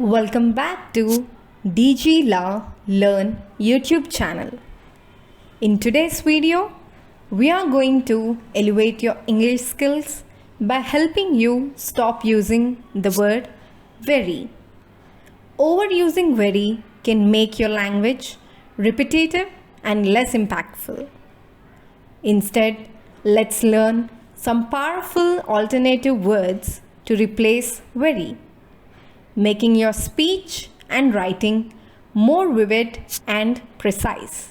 Welcome back to dgla Learn YouTube channel. In today's video, we are going to elevate your English skills by helping you stop using the word very. Overusing very can make your language repetitive and less impactful. Instead, let's learn some powerful alternative words to replace very, making your speech and writing more vivid and precise.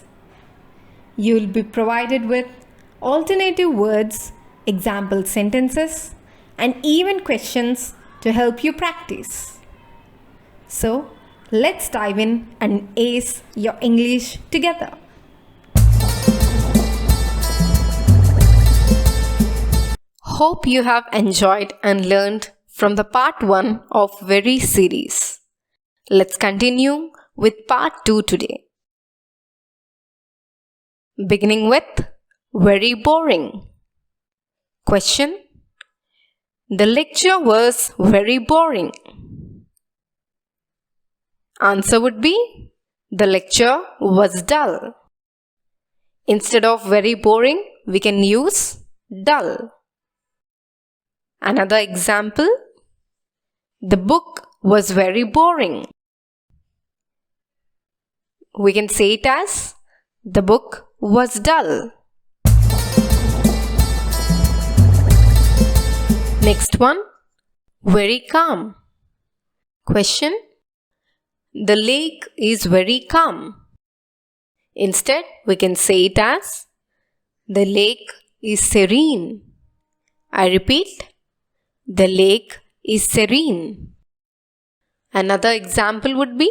You will be provided with alternative words, example sentences, and even questions to help you practice. So, let's dive in and ace your English together. Hope you have enjoyed and learned from the part 1 of very series. Let's continue with part 2 today. Beginning with very boring. Question: the lecture was very boring. Answer would be the lecture was dull. Instead of very boring, we can use dull. Another example: the book was very boring. We can say it as the book was dull. Next one, very calm. Question: the lake is very calm. Instead, we can say it as the lake is serene. I repeat, the lake is serene. Another example would be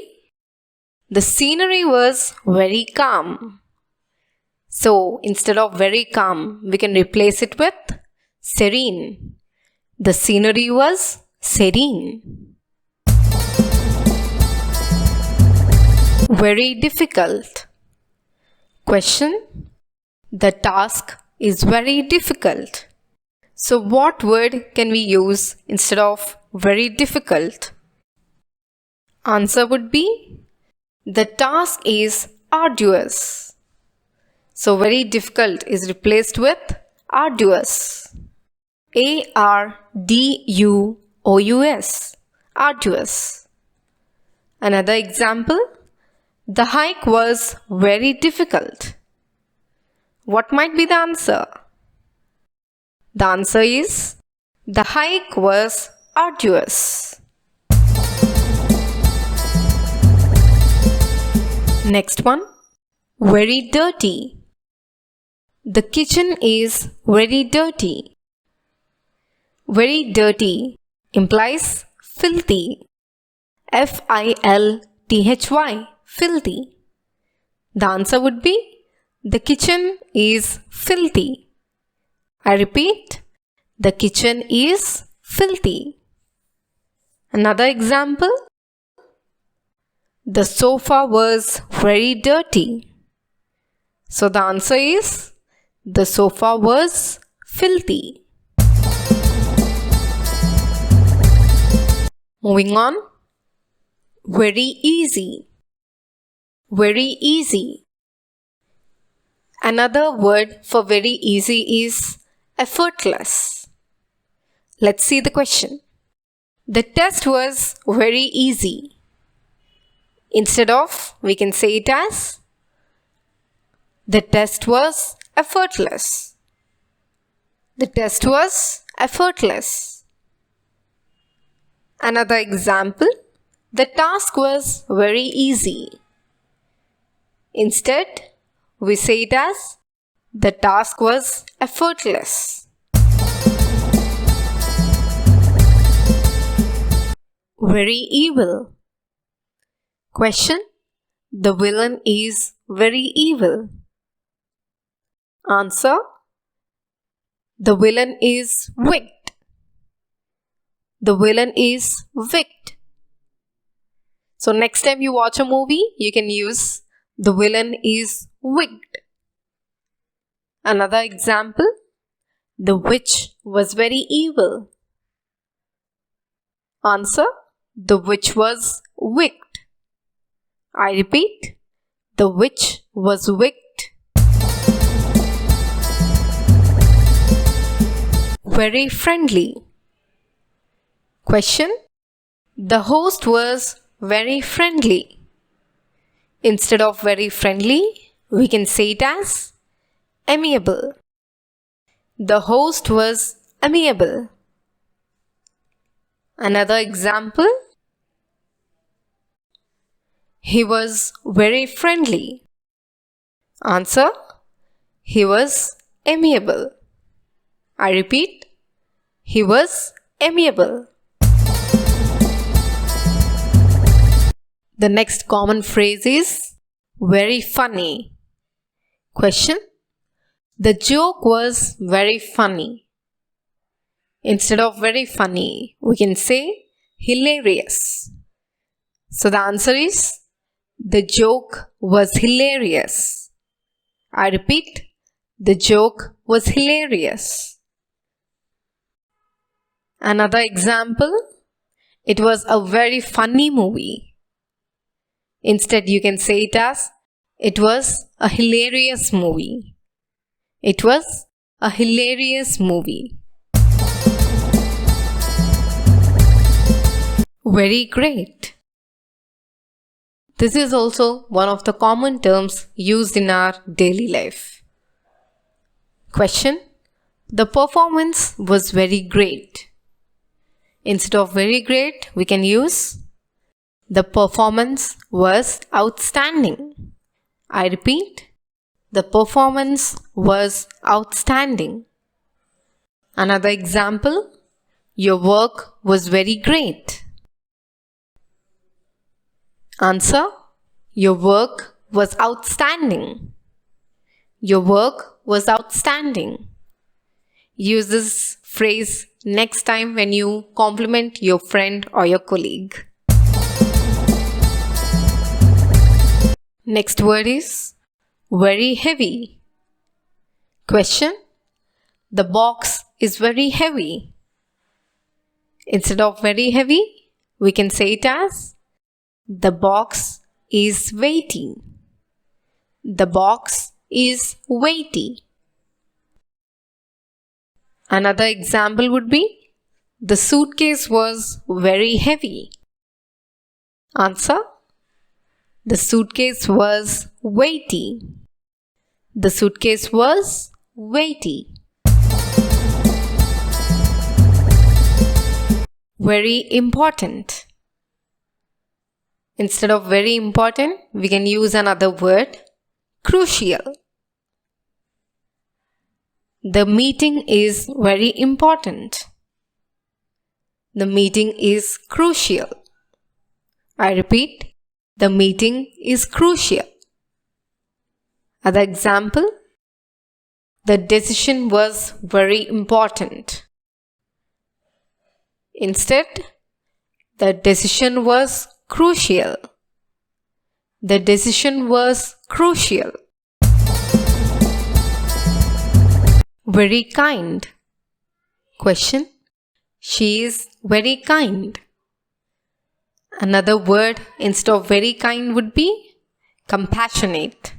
the scenery was very calm. So instead of very calm, we can replace it with serene. The scenery was serene. Very difficult. Question: the task is very difficult. So what word can we use instead of very difficult? Answer would be the task is arduous. So very difficult is replaced with arduous. A-R-D-U-O-U-S. Arduous. Another example: the hike was very difficult. What might be the answer? The answer is the hike was arduous. Next one, very dirty. The kitchen is very dirty. Very dirty implies filthy. F-I-L-T-H-Y, filthy. The answer would be the kitchen is filthy. I repeat, the kitchen is filthy. Another example: the sofa was very dirty. So the answer is the sofa was filthy. Moving on, very easy. Very easy. Another word for very easy is effortless. Let's see the question. The test was very easy. Instead of, we can say it as the test was effortless. The test was effortless. Another example: the task was very easy. Instead, we say it as the task was effortless. Very evil. Question: the villain is very evil. Answer: the villain is wicked. The villain is wicked. So next time you watch a movie, you can use the villain is wicked. Another example: the witch was very evil. Answer: The witch was wicked. I repeat, the witch was wicked. Very friendly. Question. The host was very friendly. Instead of very friendly, we can say it as amiable. The host was amiable. Another example. He was very friendly. Answer. He was amiable. I repeat, he was amiable. The next common phrase is very funny. Question. The joke was very funny. Instead of very funny, we can say hilarious. So the answer is the joke was hilarious. I repeat, the joke was hilarious. Another example, it was a very funny movie. Instead, you can say it as it was a hilarious movie. It was a hilarious movie. Very great. This is also one of the common terms used in our daily life. Question. The performance was very great. Instead of very great, we can use the performance was outstanding. I repeat, the performance was outstanding. Another example, your work was very great. Answer, your work was outstanding. Your work was outstanding. Use this phrase next time when you compliment your friend or your colleague. Next word is very heavy. Question. The box is very heavy. Instead of very heavy, we can say it as the box is weighty. The box is weighty. Another example would be the suitcase was very heavy. Answer. The suitcase was weighty. The suitcase was weighty. Very important. Instead of very important, we can use another word, crucial. The meeting is very important. The meeting is crucial. I repeat, the meeting is crucial. Other example, the decision was very important. Instead, the decision was crucial. The decision was crucial. Very kind. Question. She is very kind. Another word instead of very kind would be compassionate.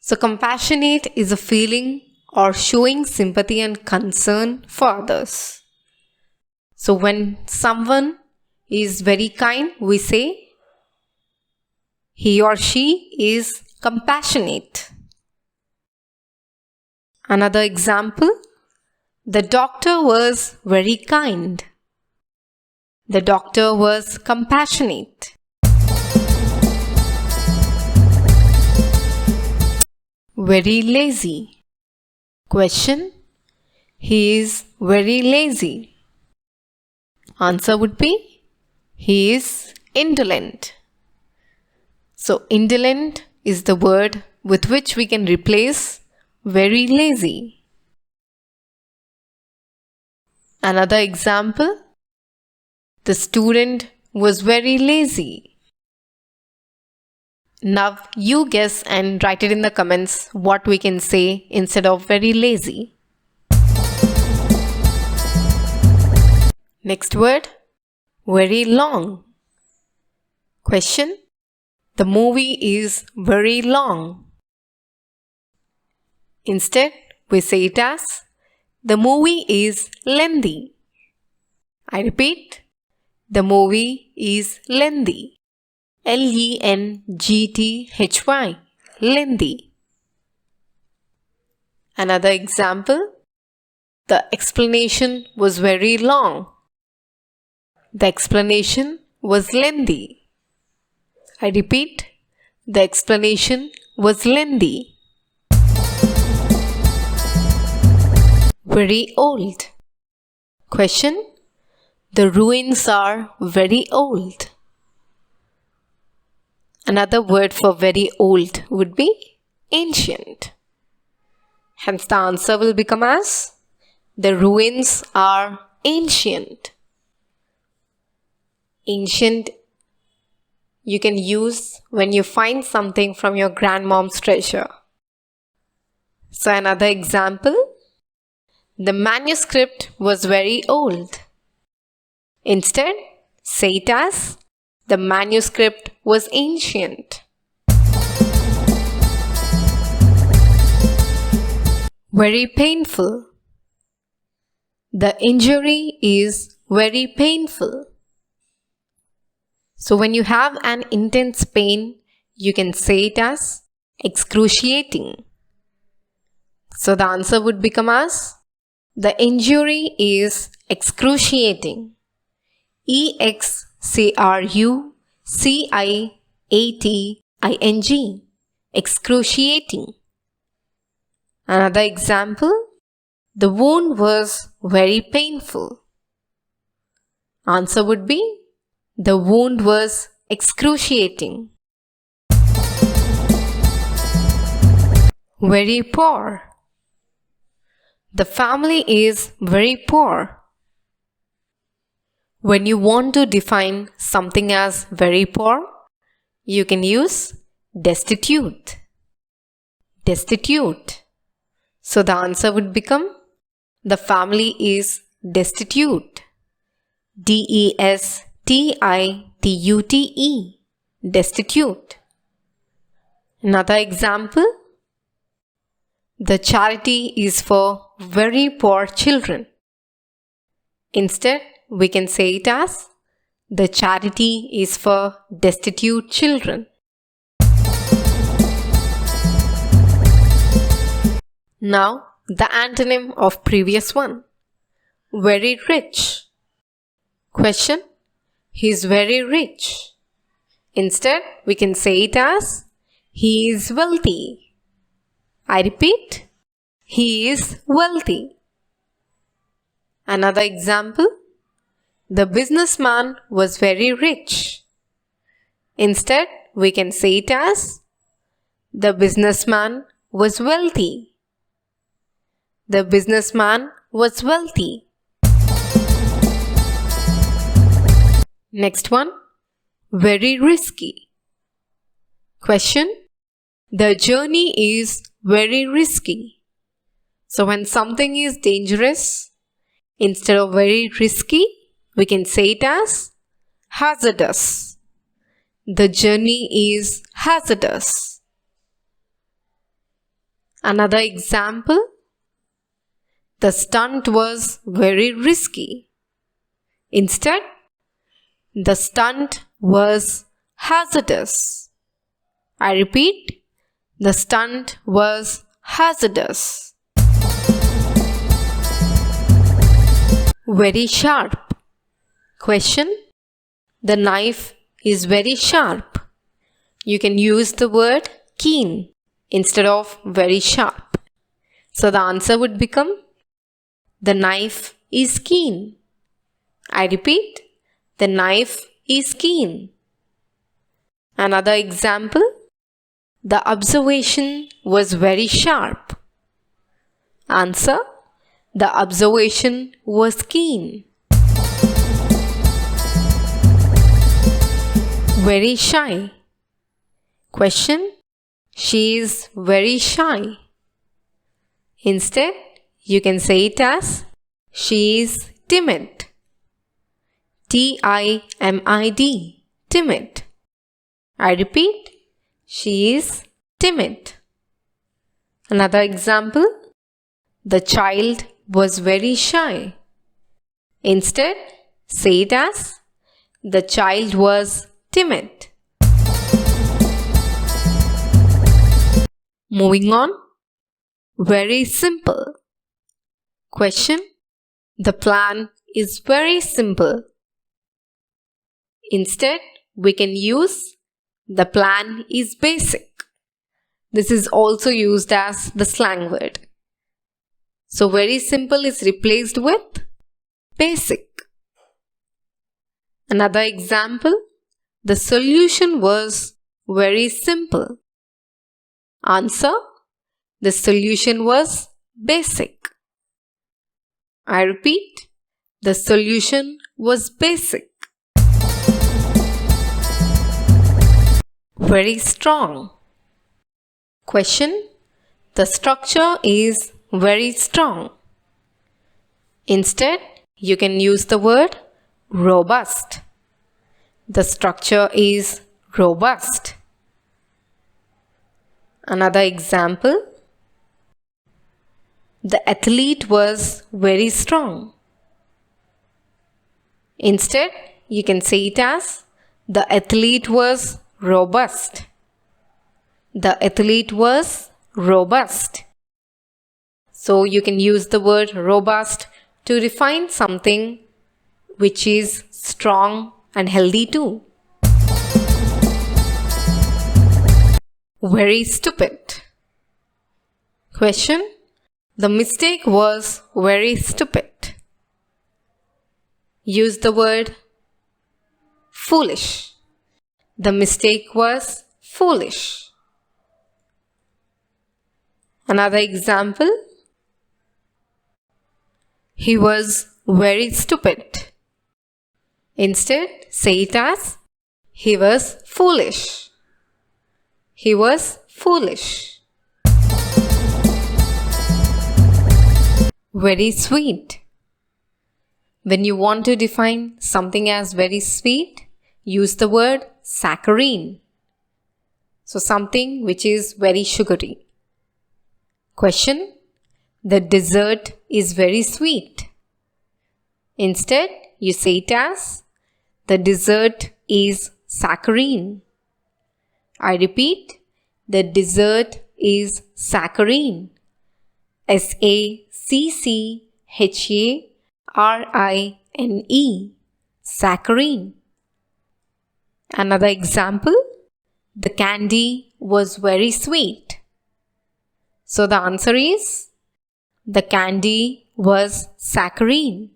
So compassionate is a feeling or showing sympathy and concern for others. So when someone is very kind, we say he or she is compassionate. Another example, the doctor was very kind. The doctor was compassionate. Very lazy. Question. He is very lazy. Answer would be, he is indolent. So, indolent is the word with which we can replace very lazy. Another example, the student was very lazy. Now you guess and write it in the comments what we can say instead of very lazy. Next word, Very long. Question. The movie is very long. Instead, we say it as the movie is lengthy. I repeat, the movie is lengthy. Lengthy. Lengthy. Another example. The explanation was very long. The explanation was lengthy. I repeat, the explanation was lengthy. Very old. Question. The ruins are very old. Another word for very old would be ancient. Hence the answer will become as the ruins are ancient. Ancient you can use when you find something from your grandmom's treasure. So another example. The manuscript was very old. Instead, say it as the manuscript was ancient. Very painful. The injury is very painful. So when you have an intense pain, you can say it as excruciating. So the answer would become as the injury is excruciating. excruciating. Excruciating. Another example. The wound was very painful. Answer would be the wound was excruciating. Very poor. The family is very poor. When you want to define something as very poor, you can use destitute. Destitute. So the answer would become the family is destitute. destitute. Destitute. Another example. The charity is for very poor children. Instead, we can say it as the charity is for destitute children. Now, the antonym of previous one. Very rich. Question. He is very rich. Instead, we can say it as he is wealthy. I repeat, he is wealthy. Another example. The businessman was very rich. Instead, we can say it as the businessman was wealthy. The businessman was wealthy. Next one. Very risky. Question. The journey is very risky. So when something is dangerous, instead of very risky, we can say it as hazardous. The journey is hazardous. Another example. The stunt was very risky. Instead, the stunt was hazardous. I repeat, the stunt was hazardous. Very sharp. Question. The knife is very sharp. You can use the word keen instead of very sharp. So the answer would become the knife is keen. I repeat, the knife is keen. Another example. The observation was very sharp. Answer. The observation was keen. Very shy. Question. She is very shy. Instead, you can say it as she is timid. Timid. Timid. I repeat, she is timid. Another example, the child was very shy. Instead, say it as, the child was timid. Moving on, very simple. Question, the plan is very simple. Instead, we can use the plan is basic. This is also used as the slang word. So very simple is replaced with basic. Another example, the solution was very simple. Answer, the solution was basic. I repeat, the solution was basic. Very strong. Question, the structure is very strong. Instead, you can use the word robust. The structure is robust. Another example, the athlete was very strong. Instead, you can say it as, the athlete was robust. The athlete was robust. So you can use the word robust to define something which is strong and healthy too. Very stupid. Question, the mistake was very stupid. Use the word foolish. The mistake was foolish. Another example, he was very stupid. Instead, say it as, he was foolish. He was foolish. Very sweet. When you want to define something as very sweet, use the word saccharine. So something which is very sugary. Question, the dessert is very sweet. Instead, you say it as, the dessert is saccharine. I repeat, the dessert is saccharine. S-A-C-C-H-A-R-I-N-E. Saccharine. Another example, the candy was very sweet. So the answer is, the candy was saccharine.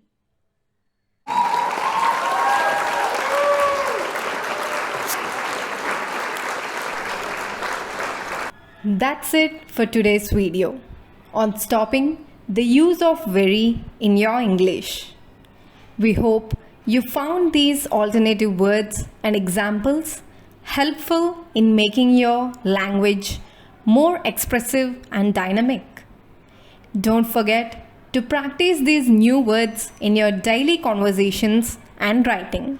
That's it for today's video on stopping the use of very in your English. We hope you found these alternative words and examples helpful in making your language more expressive and dynamic. Don't forget to practice these new words in your daily conversations and writing.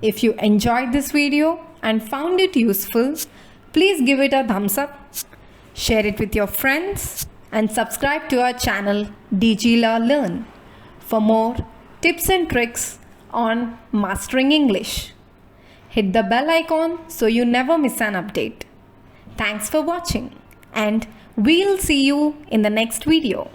If you enjoyed this video and found it useful, please give it a thumbs up, share it with your friends, and subscribe to our channel dgla Learn for more tips and tricks on mastering English. Hit the bell icon so you never miss an update. Thanks for watching, and we'll see you in the next video.